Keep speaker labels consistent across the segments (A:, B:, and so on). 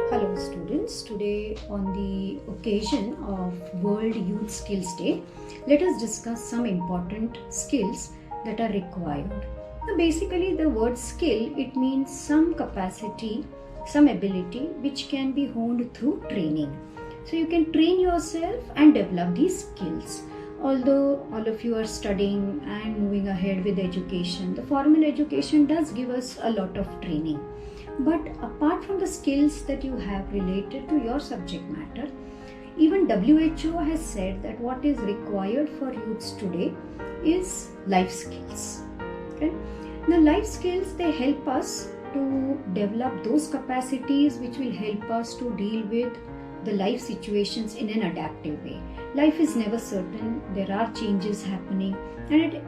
A: Hello students, today on the occasion of World Youth Skills Day, let us discuss some important skills that are required. Now basically the word skill, it means some capacity, some ability which can be honed through training. So you can train yourself and develop these skills. Although all of you are studying and moving ahead with education, the formal education does give us a lot of training. But apart from the skills that you have related to your subject matter, even WHO has said that what is required for youths today is life skills. Okay? Now, life skills, they help us to develop those capacities which will help us to deal with the life situations in an adaptive way. Life is never certain, there are changes happening, and at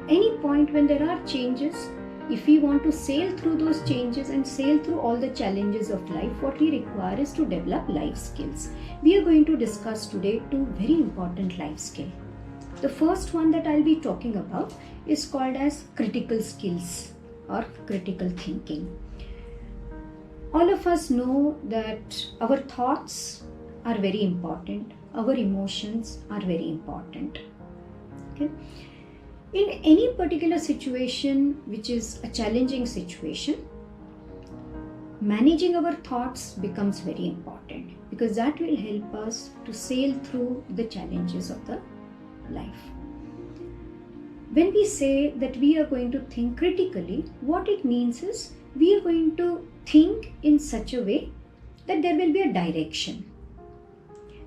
A: any point when there are changes, if we want to sail through those changes and sail through all the challenges of life, what we require is to develop life skills. We are going to discuss today two very important life skills. The first one that I'll be talking about is called as critical skills or critical thinking. All of us know that our thoughts are very important, our emotions are very important. Okay? In any particular situation which is a challenging situation, managing our thoughts becomes very important because that will help us to sail through the challenges of the life. When we say that we are going to think critically, what it means is we are going to think in such a way that there will be a direction.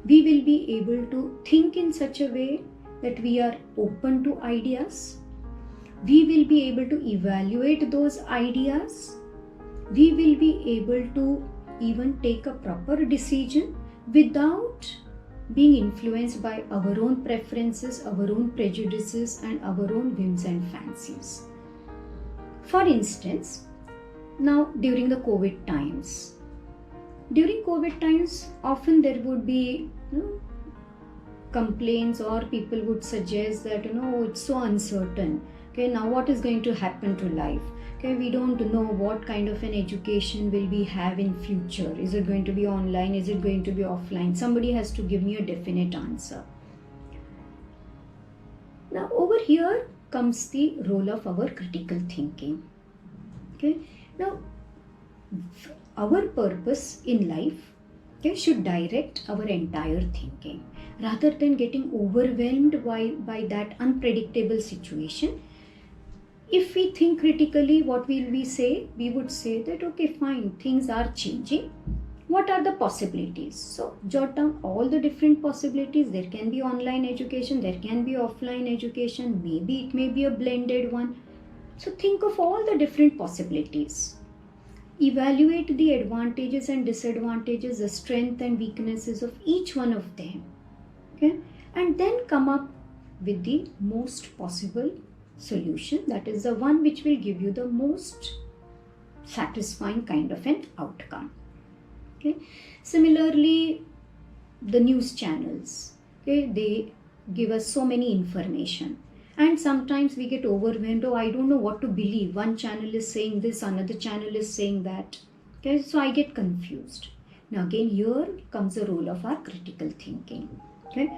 A: We will be able to think in such a way that we are open to ideas. We will be able to evaluate those ideas. We will be able to even take a proper decision without being influenced by our own preferences, our own prejudices, and our own whims and fancies. For instance, now during the COVID times, often there would be complaints or people would suggest that it's so uncertain. Okay, now what is going to happen to life? Okay, we don't know what kind of an education will we have in future. Is it going to be online? Is it going to be offline? Somebody has to give me a definite answer. Now over here comes the role of our critical thinking. Okay, now our purpose in life should direct our entire thinking. Rather than getting overwhelmed by that unpredictable situation, if we think critically, what will we say? We would say that, okay, fine, things are changing. What are the possibilities? So jot down all the different possibilities. There can be online education, there can be offline education, maybe it may be a blended one. So think of all the different possibilities. Evaluate the advantages and disadvantages, the strengths and weaknesses of each one of them. Okay? And then come up with the most possible solution, that is the one which will give you the most satisfying kind of an outcome. Okay? Similarly, the news channels, they give us so many information. And sometimes we get overwhelmed. Oh, I don't know what to believe. One channel is saying this, another channel is saying that. Okay, so I get confused. Now again, here comes the role of our critical thinking. Okay,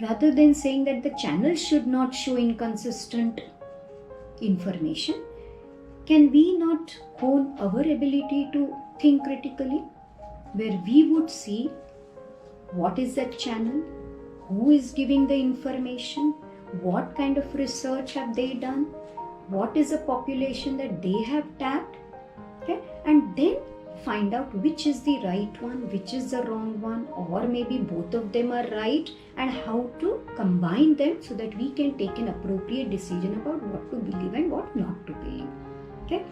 A: rather than saying that the channel should not show inconsistent information, can we not hone our ability to think critically, where we would see what is that channel, who is giving the information, what kind of research have they done, what is the population that they have tapped, okay? And then find out which is the right one, which is the wrong one, or maybe both of them are right, and how to combine them so that we can take an appropriate decision about what to believe and what not to believe. Okay?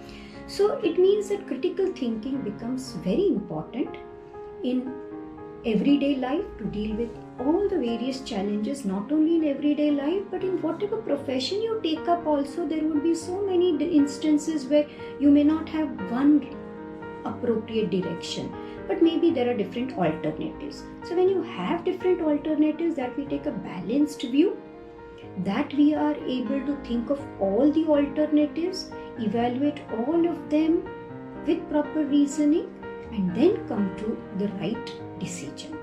A: So it means that critical thinking becomes very important in everyday life to deal with all the various challenges, not only in everyday life but in whatever profession you take up also. There would be so many instances where you may not have one appropriate direction, but maybe there are different alternatives. So when you have different alternatives, that we take a balanced view, that we are able to think of all the alternatives, evaluate all of them with proper reasoning, and then come come to the right decision.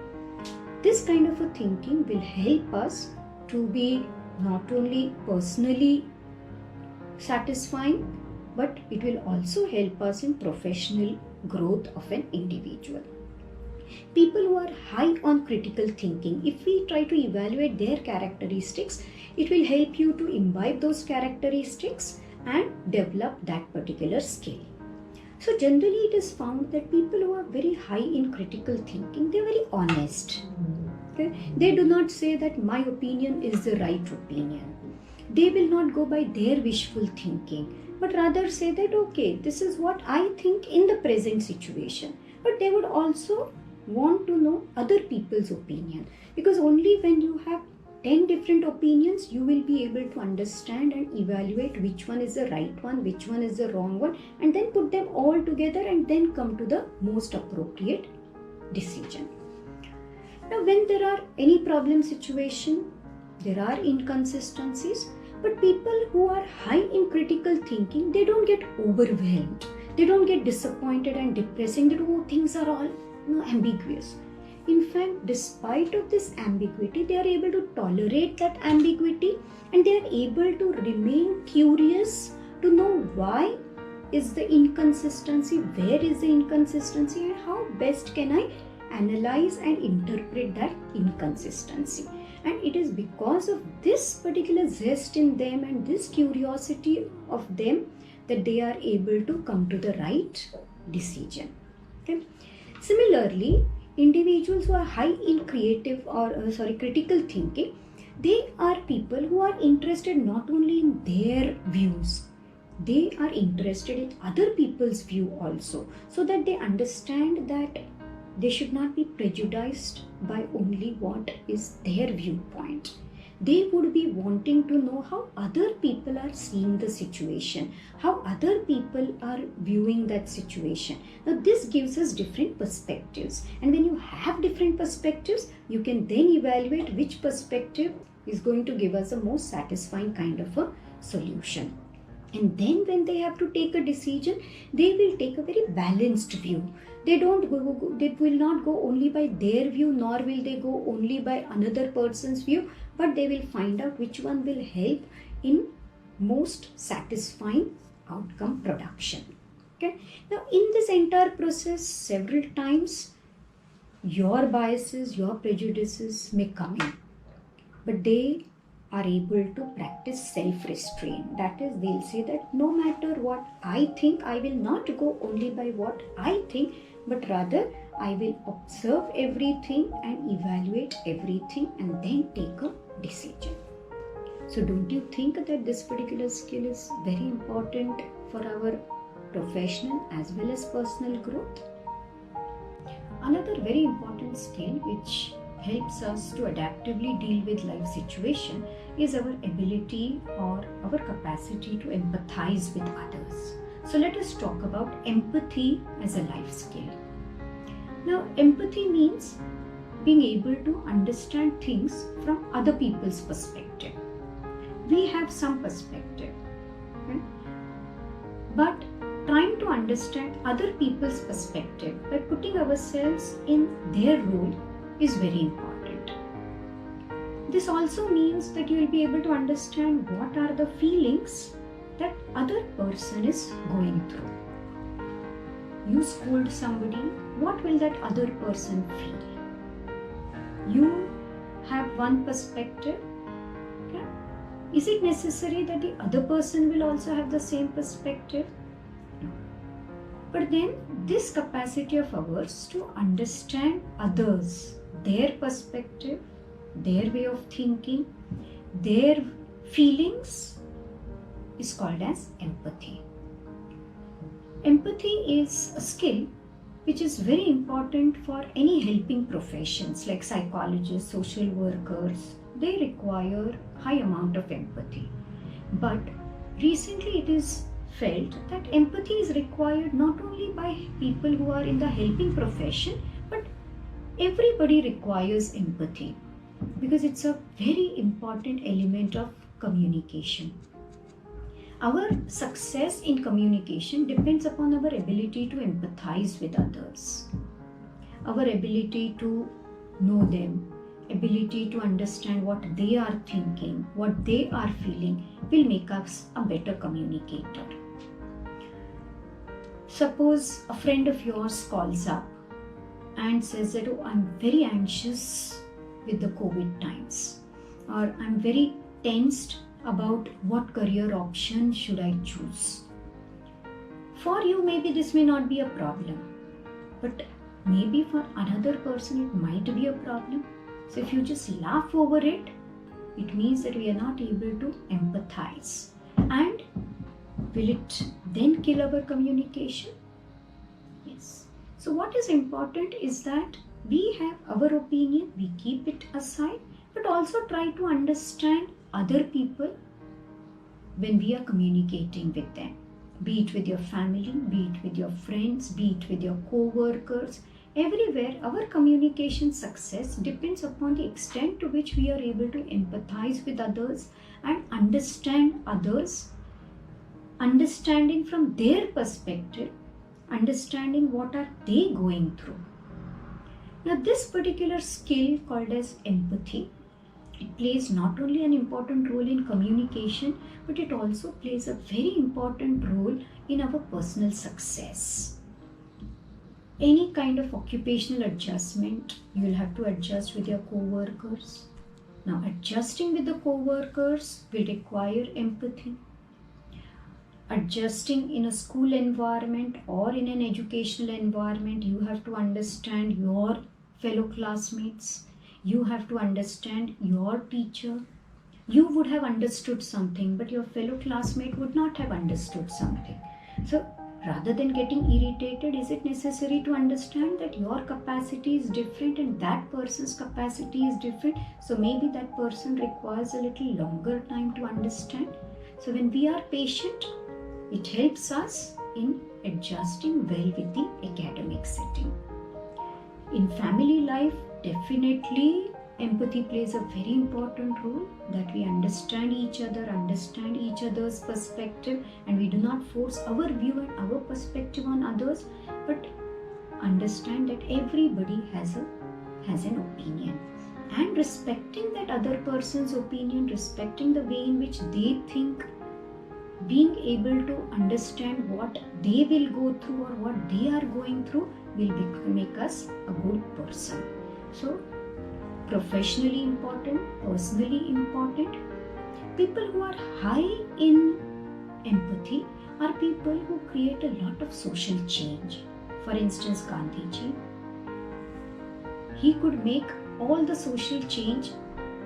A: This kind of a thinking will help us to be not only personally satisfying, but it will also help us in professional growth of an individual. People who are high on critical thinking, if we try to evaluate their characteristics, it will help you to imbibe those characteristics and develop that particular skill. So generally it is found that people who are very high in critical thinking, they are very honest. Okay? They do not say that my opinion is the right opinion. They will not go by their wishful thinking, but rather say that okay, this is what I think in the present situation. But they would also want to know other people's opinion, because only when you have 10 different opinions, you will be able to understand and evaluate which one is the right one, which one is the wrong one, and then put them all together and then come to the most appropriate decision. Now, when there are any problem situation, there are inconsistencies, but people who are high in critical thinking, they don't get overwhelmed. They don't get disappointed and depressing that oh, things are all ambiguous. In fact, despite of this ambiguity, they are able to tolerate that ambiguity and they are able to remain curious to know why is the inconsistency, where is the inconsistency, and how best can I analyze and interpret that inconsistency. And it is because of this particular zest in them and this curiosity of them that they are able to come to the right decision. Okay. Similarly, individuals who are high in critical thinking, they are people who are interested not only in their views, they are interested in other people's view also, so that they understand that they should not be prejudiced by only what is their viewpoint. They would be wanting to know how other people are seeing the situation, how other people are viewing that situation. Now this gives us different perspectives, and when you have different perspectives, you can then evaluate which perspective is going to give us a most satisfying kind of a solution. And then when they have to take a decision, they will take a very balanced view. They will not go only by their view, nor will they go only by another person's view, but they will find out which one will help in most satisfying outcome production. Okay. Now in this entire process, several times your biases, your prejudices may come in, but they are able to practice self-restraint. That is, they'll say that no matter what I think, I will not go only by what I think, but rather I will observe everything and evaluate everything and then take a decision. So don't you think that this particular skill is very important for our professional as well as personal growth? Another very important skill which helps us to adaptively deal with life situation is our ability or our capacity to empathize with others. So let us talk about empathy as a life skill. Now, empathy means being able to understand things from other people's perspective. We have some perspective, okay? But trying to understand other people's perspective by putting ourselves in their role is very important. This also means that you will be able to understand what are the feelings that other person is going through. You scold somebody, what will that other person feel? You have one perspective. Okay? Is it necessary that the other person will also have the same perspective? No. But then this capacity of ours to understand others, their perspective, their way of thinking, their feelings is called as empathy. Empathy is a skill which is very important for any helping professions like psychologists, social workers. They require high amount of empathy. But recently it is felt that empathy is required not only by people who are in the helping profession, but everybody requires empathy because it's a very important element of communication. Our success in communication depends upon our ability to empathize with others. our ability to know them, ability to understand what they are thinking, what they are feeling, will make us a better communicator. Suppose a friend of yours calls up and says that, oh, I'm very anxious with the COVID times, or I'm very tensed about what career option should I choose. For you, maybe this may not be a problem, but maybe for another person it might be a problem. So if you just laugh over it, it means that we are not able to empathize. And will it then kill our communication? Yes. So what is important is that we have our opinion, we keep it aside, but also try to understand other people when we are communicating with them. Be it with your family, be it with your friends, be it with your co-workers. Everywhere, our communication success depends upon the extent to which we are able to empathize with others and understand others, understanding from their perspective, understanding what are they going through. Now, this particular skill called as empathy, it plays not only an important role in communication, but it also plays a very important role in our personal success. Any kind of occupational adjustment, you will have to adjust with your co-workers. Now, adjusting with the co-workers will require empathy. Adjusting in a school environment or in an educational environment, you have to understand your fellow classmates. You have to understand your teacher. You would have understood something, but your fellow classmate would not have understood something. So rather than getting irritated, is it necessary to understand that your capacity is different and that person's capacity is different? So maybe that person requires a little longer time to understand. So when we are patient, it helps us in adjusting well with the academic setting. In family life, definitely empathy plays a very important role, that we understand each other, understand each other's perspective, and we do not force our view and our perspective on others, but understand that everybody has an opinion. And respecting that other person's opinion, respecting the way in which they think, being able to understand what they will go through or what they are going through will make us a good person. So, professionally important, personally important. People who are high in empathy are people who create a lot of social change. For instance, Gandhiji, he could make all the social change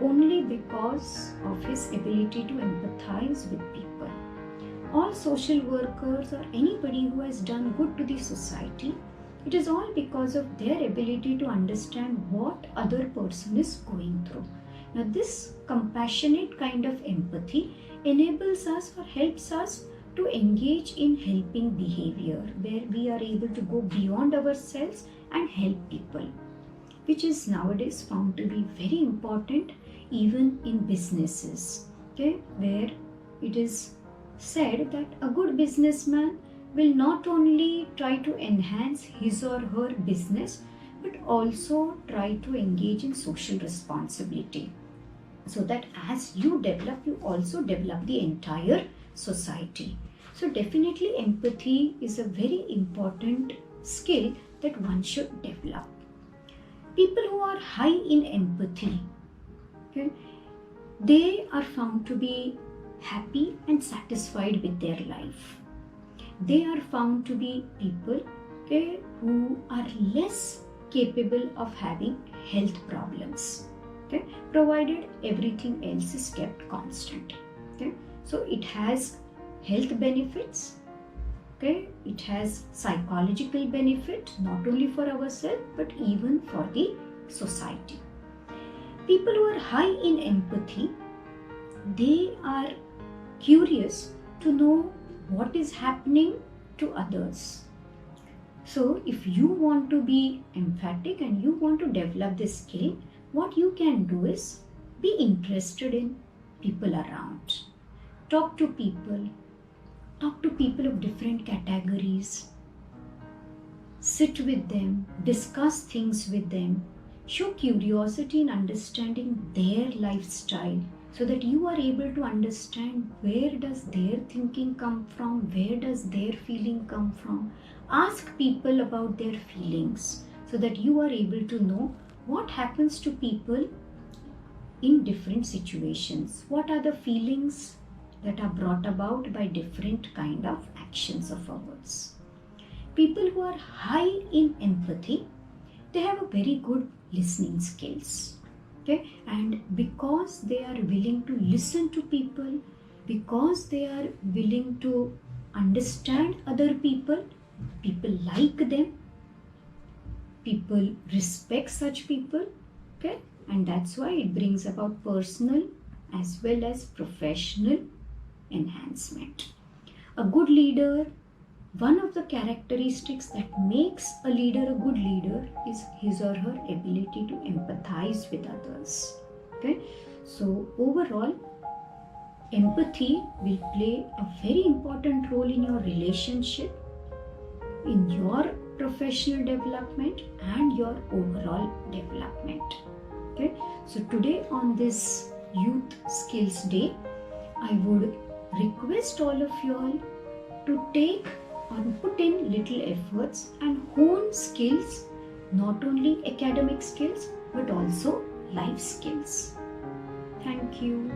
A: only because of his ability to empathize with people. All social workers or anybody who has done good to the society, it is all because of their ability to understand what other person is going through. Now, this compassionate kind of empathy enables us or helps us to engage in helping behavior, where we are able to go beyond ourselves and help people, which is nowadays found to be very important even in businesses, okay, where it is said that a good businessman will not only try to enhance his or her business, but also try to engage in social responsibility, so that as you develop, you also develop the entire society. So definitely empathy is a very important skill that one should develop. People who are high in empathy, okay, they are found to be happy and satisfied with their life. They are found to be people, okay, who are less capable of having health problems, okay, provided everything else is kept constant. Okay, so it has health benefits, okay, it has psychological benefit not only for ourselves but even for the society. People who are high in empathy, they are curious to know what is happening to others. So if you want to be emphatic and you want to develop this skill, what you can do is be interested in people around. Talk to people of different categories. sit with them, discuss things with them, show curiosity in understanding their lifestyle, so that you are able to understand where does their thinking come from, where does their feeling come from. Ask people about their feelings, so that you are able to know what happens to people in different situations. What are the feelings that are brought about by different kind of actions of ours. People who are high in empathy, they have a very good listening skills. Okay, and because they are willing to listen to people, because they are willing to understand other people, people like them, people respect such people. Okay, and that's why it brings about personal as well as professional enhancement. A good leader, one of the characteristics that makes a leader a good leader is his or her ability to empathize with others. Okay, so overall, empathy will play a very important role in your relationship, in your professional development, and your overall development. Okay, so today on this Youth Skills Day, I would request all of you all to take or put in little efforts and hone skills, not only academic skills but also life skills. Thank you.